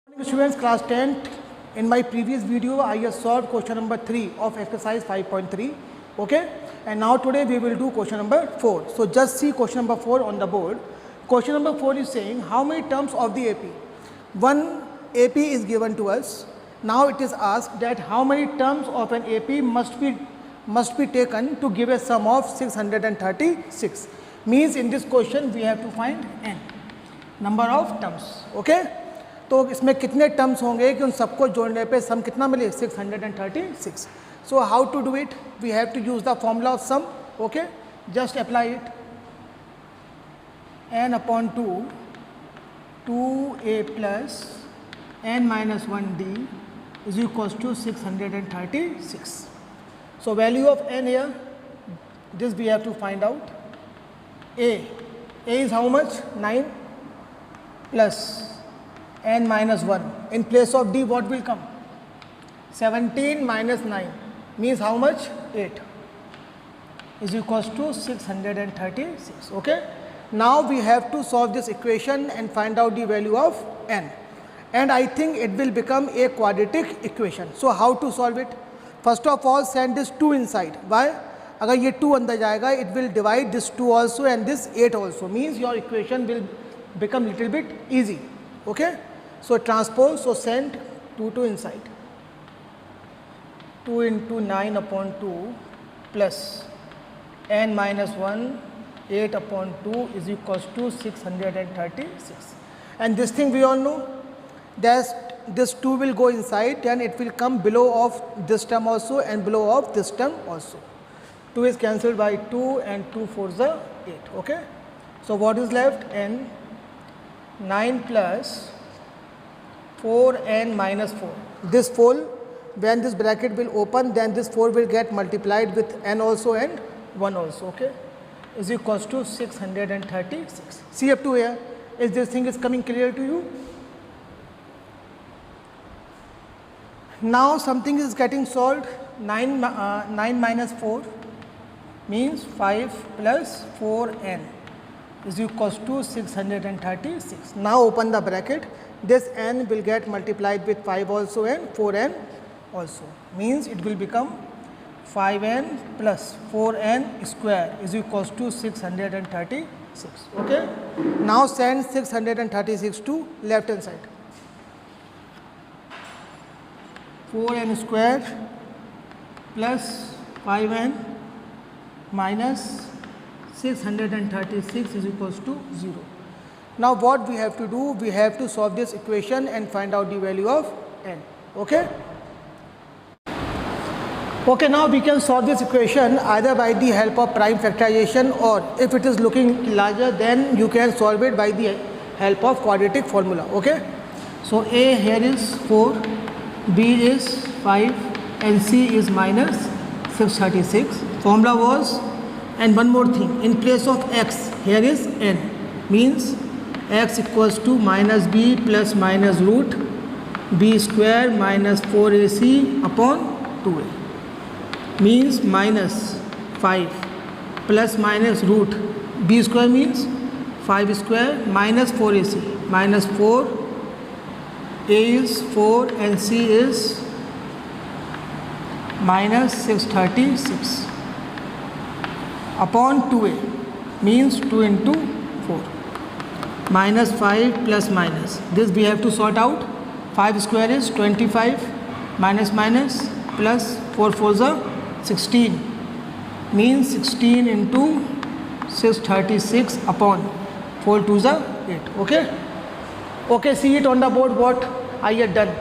Morning students, class 10. In my previous video I have solved question number 3 of exercise 5.3. Okay, and now today we will do question number 4. So just see question number 4 on the board. Question number 4 is saying how many terms of the AP. One AP is given to us. Now it is asked that how many terms of an AP must be taken to give a sum of 636. Means in this question we have to find n number of terms. Okay, तो इसमें कितने terms होंगे कि उन सबको जोड़ने पे सम कितना मिले 636. So how to do it, we have to use the formula of sum. Okay, just apply it. n upon 2a plus n minus 1d is equals to 636. So value of n here, this we have to find out. a is how much? 9 plus n minus 1. In place of d what will come? 17 minus 9 means how much? 8 is equals to 636. Okay, now we have to solve this equation and find out the value of n, and I think it will become a quadratic equation. So how to solve it? First of all, send this 2 inside. Why? अगर ये 2 अंदर जाएगा, it will divide this 2 also and this 8 also, means your equation will become little bit easy. Okay, so transpose, so send 2 inside. 2 into 9 upon 2 plus n minus 1 8 upon 2 is equals to 636. And this thing we all know, that this 2 will go inside and it will come below of this term also and below of this term also. 2 is cancelled by 2 and 2 4s are 8. Okay, so what is left? N 9 plus 4n minus 4. This 4, when this bracket will open, then this 4 will get multiplied with n also and 1 also. Okay, is equals to 636. See up to here, is this thing is coming clear to you? Now something is getting solved. 9 minus 4 means 5 plus 4n is equals to 636. Now open the bracket. This n will get multiplied with 5 also and 4n also, means it will become 5n plus 4n square is equals to 636. Okay, now send 636 to left hand side. 4n square plus 5n minus 636 is equals to 0. Now what we have to do, we have to solve this equation and find out the value of n. Okay, okay, now we can solve this equation either by the help of prime factorization, or if it is looking larger then you can solve it by the help of quadratic formula. Okay, so a here is 4, b is 5 and c is minus 636. Formula was, and one more thing, in place of x here is n, means x equals to minus b plus minus root b square minus 4ac upon 2a, means minus 5 plus minus root b square means 5 square minus 4ac minus 4, a is 4 and c is minus 636 upon 2a, means 2 into 4 minus 5 plus minus. This we have to sort out. 5 square is 25 minus minus plus 4 4s are 16, means 16 into 636 upon 4 2s are 8. Okay, okay, see it on the board what I had done.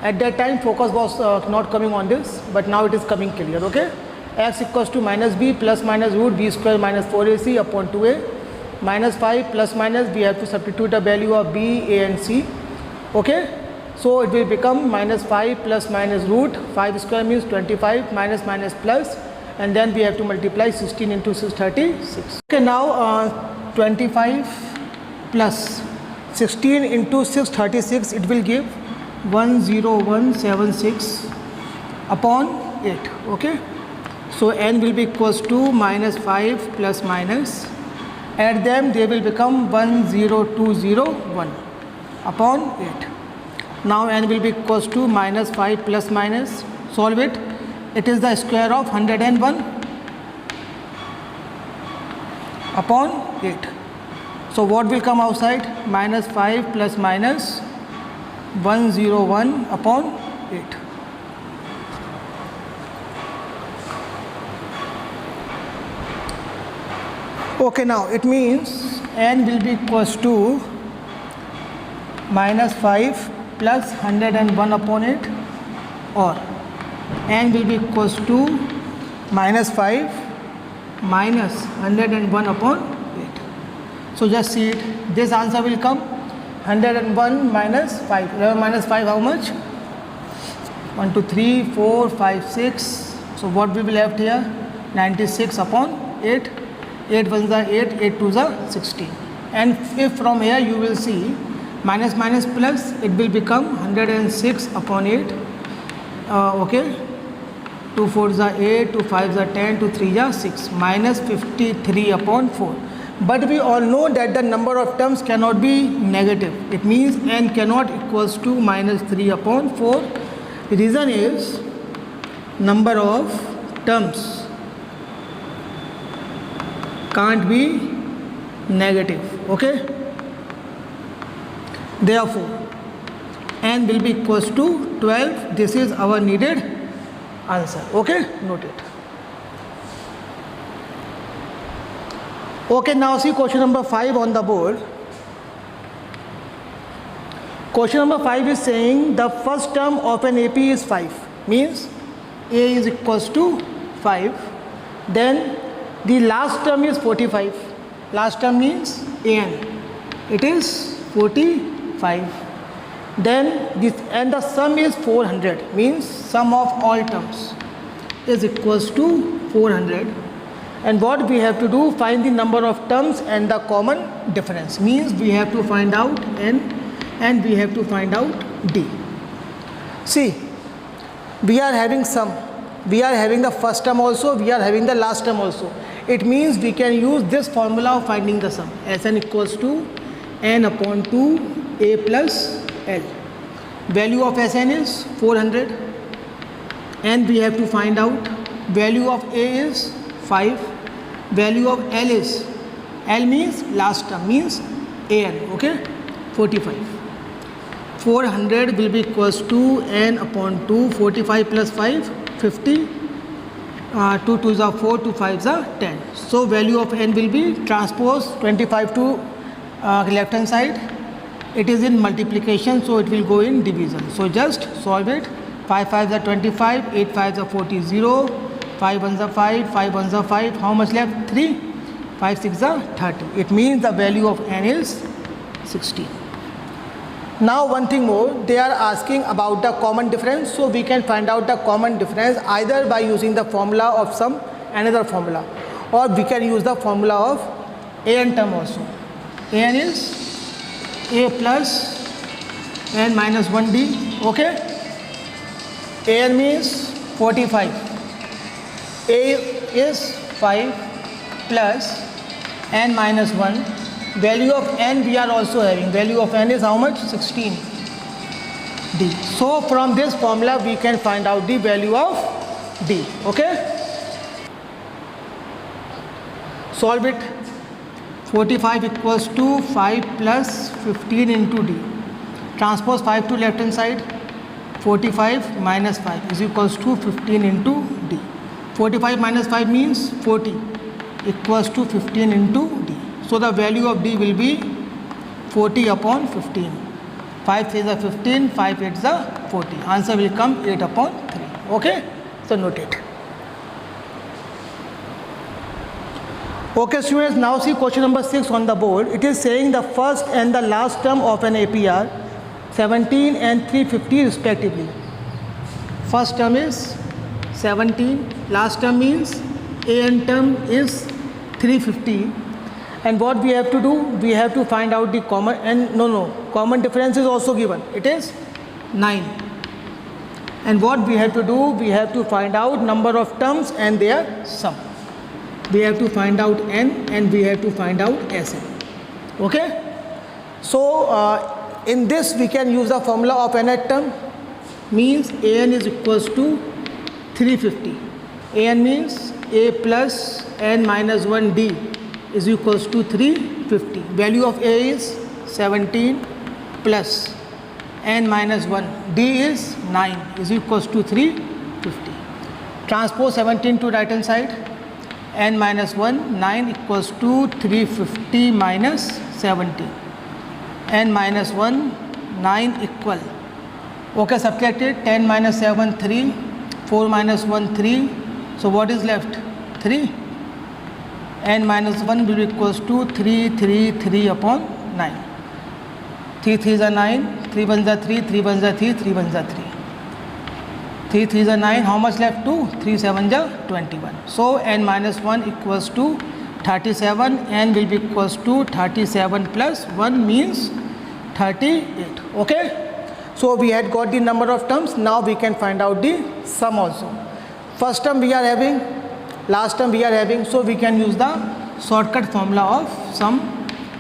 At that time focus was not coming on this, but now it is coming clear. Okay, x equals to minus b plus minus root b square minus 4ac upon 2a, minus 5 plus minus, we have to substitute the value of b, a and c. Okay, so it will become minus 5 plus minus root 5 square means 25 minus minus plus, and then we have to multiply 16 into 636. Okay, now 25 plus 16 into 636, it will give 10176 upon 8. Okay, so n will be equals to minus 5 plus minus, add them, they will become 10201 upon 8. Now n will be equals to minus 5 plus minus. Solve it. It is the square of 101 upon 8. So what will come outside? Minus 5 plus minus 101 upon 8. Okay, now it means n will be equals to minus 5 plus 101 upon 8, or n will be equals to minus 5 minus 101 upon 8. So just see it. This answer will come 101 minus 5. 11 minus 5 how much? 1, 2, 3, 4, 5, 6. So what we will left here? 96 upon 8. 8 ones are 8, 8 twos are 16. And if from here you will see minus minus plus, it will become 106 upon 8. Okay. 2 4s are 8, 2 5s are 10, 2 3s are 6. Minus 53 upon 4. But we all know that the number of terms cannot be negative. It means n cannot equals to minus 3 upon 4. The reason is number of terms can't be negative. Okay. Therefore, n will be equals to 12. This is our needed answer. Okay. Note it. Okay, now see question number 5 on the board. Question number 5 is saying the first term of an AP is 5. Means A is equals to 5. Then the last term is 45. Last term means AN. It is 45. Then this, and the sum is 400. Means sum of all terms is equals to 400. And what we have to do? Find the number of terms and the common difference. Means we have to find out n and we have to find out d. See, we are having sum. We are having the first term also. We are having the last term also. It means we can use this formula of finding the sum. Sn equals to n upon 2 a plus l. Value of Sn is 400. And we have to find out value of A is 5. Value of L is, L means last term, means AN, okay, 45. 400 will be equals to n upon 2, 45 plus 5, 50, 2 2s are 4, 2 5s are 10. So value of n will be transpose 25 to left hand side. It is in multiplication, so it will go in division. So just solve it. 5 5s are 25, 8 5s are 40, 0. 5 1s are 5, 5 1s are 5. How much left? 3. 5 6 are 30. It means the value of n is 16. Now one thing more, they are asking about the common difference. So we can find out the common difference either by using the formula of some another formula, or we can use the formula of an term also. An is a plus n minus 1d. Okay. An means 45. A is 5 plus n minus 1. Value of n we are also having. Value of n is how much? 16 d. So from this formula we can find out the value of d. Okay. Solve it. 45 equals to 5 plus 15 into d. Transpose 5 to left hand side. 45 minus 5 is equals to 15 into d. 45 minus 5 means 40 equals to 15 into d. So the value of d will be 40 upon 15. 5 3s are 15, 5 8s are 40. Answer will come 8 upon 3. Okay. So note it. Okay students, now see question number 6 on the board. It is saying the first and the last term of an APR 17 and 350 respectively. First term is 17, last term means an term is 350. And what we have to do? We have to find out the common, and common difference is also given. It is 9. And what we have to do? We have to find out number of terms and their sum. We have to find out n and we have to find out Sn. Okay. So in this we can use the formula of nth term, means an is equals to 350. An means a plus n minus 1 d is equals to 350. Value of a is 17 plus n minus 1 d is 9 is equals to 350. Transpose 17 to right hand side, n minus 1 9 equals to 350 minus 17, n minus 1 9 equal, okay, subtracted 10 minus 7 3, 4 minus 1 3, so what is left 3, n minus 1 will be equals to 3 upon 9, 3 3s are 9, 3 1s are 3, 3 1s are 3, 3 1s are 3, 3 3s are 9, how much left 2, 3 7s are 21. So n minus 1 equals to 37, n will be equals to 37 plus 1 means 38. Okay, so we had got the number of terms. Now we can find out the sum also. First term we are having, last term we are having, so we can use the shortcut formula of sum,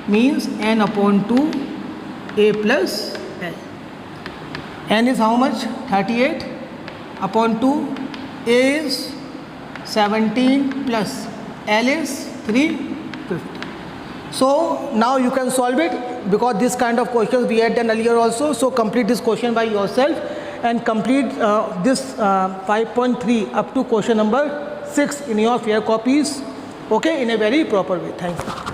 means n upon 2 a plus l. N is how much, 38 upon 2, a is 17 plus l is 350. So now you can solve it, because this kind of questions we had done earlier also. So complete this question by yourself and complete this 5.3 up to question number 6 in your fair copies, okay, in a very proper way. Thank you.